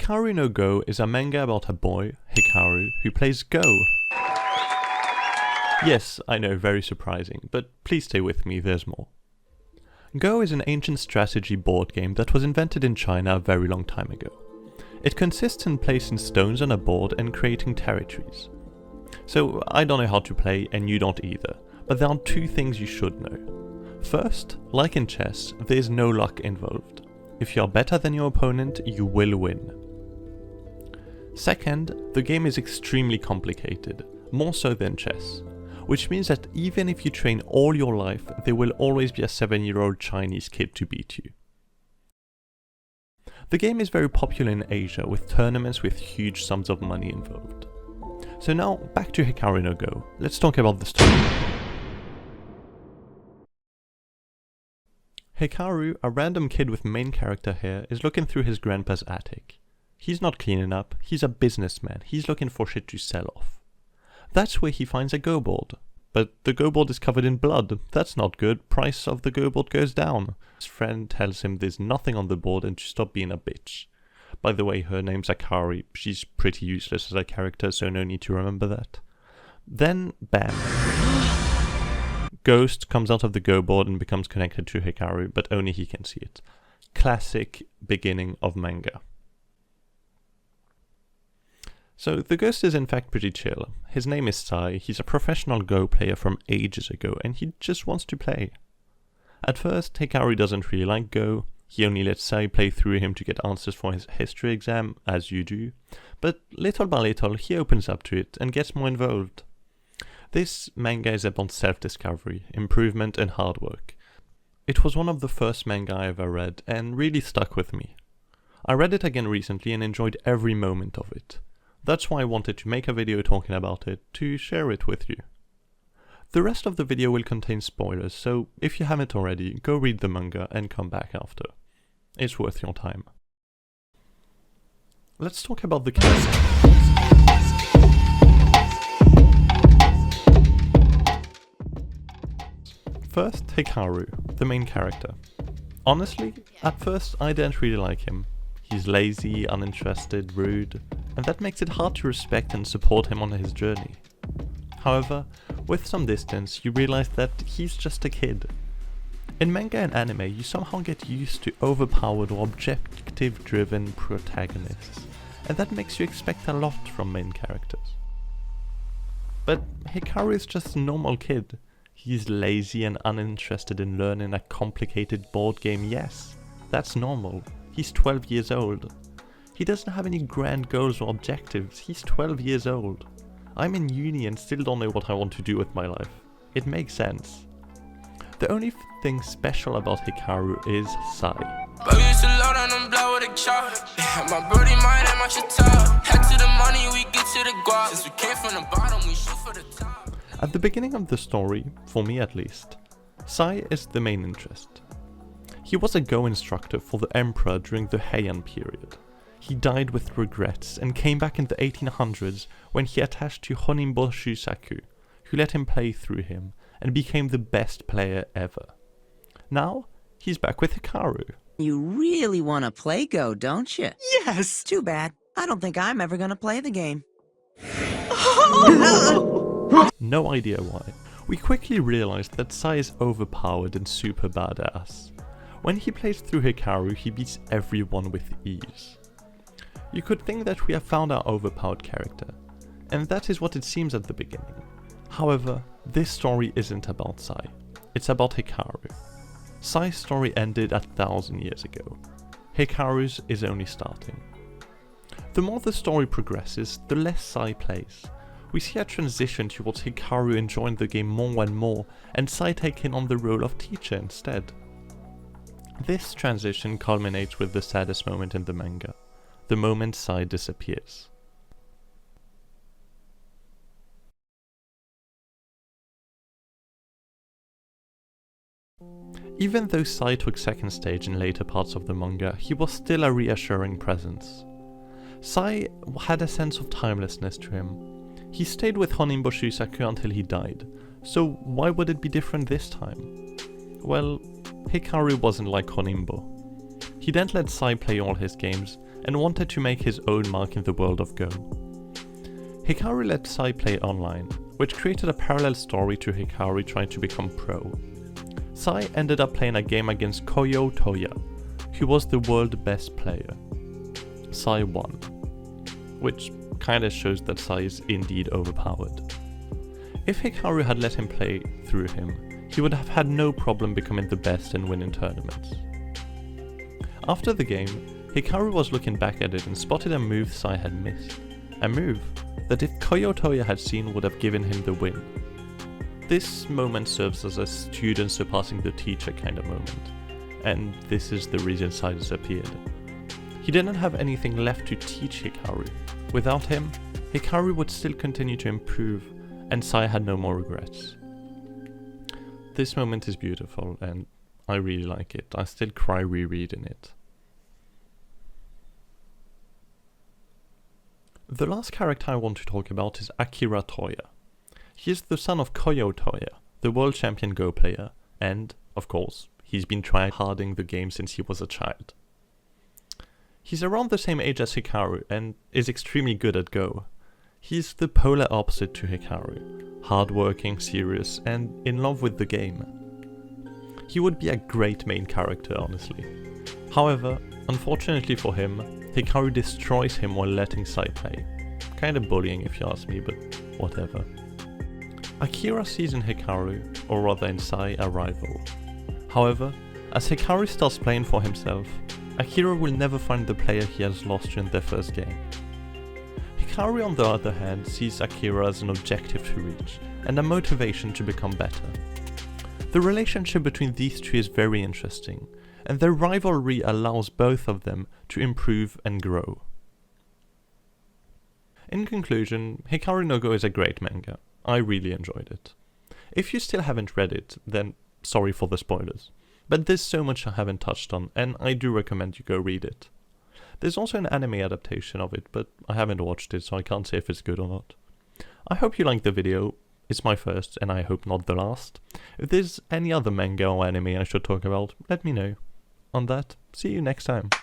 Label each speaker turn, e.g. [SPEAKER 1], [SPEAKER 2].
[SPEAKER 1] Hikaru No Go is a manga about a boy, Hikaru, who plays Go. Yes, I know, very surprising, but please stay with me, there's more. Go is an ancient strategy board game that was invented in China a very long time ago. It consists in placing stones on a board and creating territories. So I don't know how to play and you don't either, but there are two things you should know. First, like in chess, there is no luck involved. If you are better than your opponent, you will win. Second, the game is extremely complicated, more so than chess, which means that even if you train all your life, there will always be a 7-year-old Chinese kid to beat you. The game is very popular in Asia, with tournaments with huge sums of money involved. So now, back to Hikaru No Go. Let's talk about the story. Hikaru, a random kid with main character hair, is looking through his grandpa's attic. He's not cleaning up, he's a businessman, he's looking for shit to sell off. That's where he finds a Go board. But the Go board is covered in blood, that's not good, price of the Go board goes down. His friend tells him there's nothing on the board and to stop being a bitch. By the way, her name's Akira, she's pretty useless as a character, so no need to remember that. Then, bam. Ghost comes out of the Go board and becomes connected to Hikaru, but only he can see it. Classic beginning of manga. So the Ghost is in fact pretty chill. His name is Sai, he's a professional Go player from ages ago and he just wants to play. At first, Hikaru doesn't really like Go, he only lets Sai play through him to get answers for his history exam, as you do, but little by little he opens up to it and gets more involved. This manga is about self-discovery, improvement and hard work. It was one of the first manga I ever read and really stuck with me. I read it again recently and enjoyed every moment of it. That's why I wanted to make a video talking about it, to share it with you. The rest of the video will contain spoilers, so if you haven't already, go read the manga and come back after. It's worth your time. Let's talk about the cast. First, Hikaru, the main character. Honestly, at first I didn't really like him. He's lazy, uninterested, rude, and that makes it hard to respect and support him on his journey. However, with some distance, you realize that he's just a kid. In manga and anime, you somehow get used to overpowered or objective-driven protagonists, and that makes you expect a lot from main characters. But Hikaru is just a normal kid. He's lazy and uninterested in learning a complicated board game, yes, that's normal. He's 12 years old. He doesn't have any grand goals or objectives, he's 12 years old. I'm in uni and still don't know what I want to do with my life. It makes sense. The only thing special about Hikaru is Sai. At the beginning of the story, for me at least, Sai is the main interest. He was a Go instructor for the Emperor during the Heian period. He died with regrets and came back in the 1800s when he attached to Honimbo Shusaku, who let him play through him and became the best player ever. Now, he's back with Hikaru.
[SPEAKER 2] You really want to play Go, don't you?
[SPEAKER 3] Yes!
[SPEAKER 2] Too bad. I don't think I'm ever going to play the game.
[SPEAKER 1] No idea why. We quickly realized that Sai is overpowered and super badass. When he plays through Hikaru, he beats everyone with ease. You could think that we have found our overpowered character, and that is what it seems at the beginning. However, this story isn't about Sai, it's about Hikaru. Sai's story ended 1,000 years ago. Hikaru's is only starting. The more the story progresses, the less Sai plays. We see a transition towards Hikaru enjoying the game more and more, and Sai taking on the role of teacher instead. This transition culminates with the saddest moment in the manga, the moment Sai disappears. Even though Sai took second stage in later parts of the manga, he was still a reassuring presence. Sai had a sense of timelessness to him. He stayed with Honimbo Shusaku until he died, so why would it be different this time? Well, Hikaru wasn't like Honimbo. He didn't let Sai play all his games, and wanted to make his own mark in the world of Go. Hikaru let Sai play online, which created a parallel story to Hikaru trying to become pro. Sai ended up playing a game against Koyo Toya, who was the world best player. Sai won, which kinda shows that Sai is indeed overpowered. If Hikaru had let him play through him, he would have had no problem becoming the best and winning tournaments. After the game, Hikaru was looking back at it and spotted a move Sai had missed. A move that if Koyo Toya had seen would have given him the win. This moment serves as a student surpassing the teacher kind of moment, and this is the reason Sai disappeared. He didn't have anything left to teach Hikaru. Without him, Hikaru would still continue to improve, and Sai had no more regrets. This moment is beautiful, and I really like it. I still cry rereading it. The last character I want to talk about is Akira Toya. He is the son of Koyo Toya, the world champion Go player, and, of course, he's been tryharding the game since he was a child. He's around the same age as Hikaru and is extremely good at Go. He's the polar opposite to Hikaru, hardworking, serious, and in love with the game. He would be a great main character, honestly. However, unfortunately for him, Hikaru destroys him while letting Sai play. Kinda bullying if you ask me, but whatever. Akira sees in Hikaru, or rather in Sai, a rival. However, as Hikaru starts playing for himself, Akira will never find the player he has lost during their first game. Hikaru on the other hand sees Akira as an objective to reach, and a motivation to become better. The relationship between these two is very interesting, and their rivalry allows both of them to improve and grow. In conclusion, Hikaru No Go is a great manga. I really enjoyed it. If you still haven't read it, then sorry for the spoilers. But there's so much I haven't touched on, and I do recommend you go read it. There's also an anime adaptation of it, but I haven't watched it, so I can't say if it's good or not. I hope you liked the video. It's my first, and I hope not the last. If there's any other manga or anime I should talk about, let me know. On that, see you next time.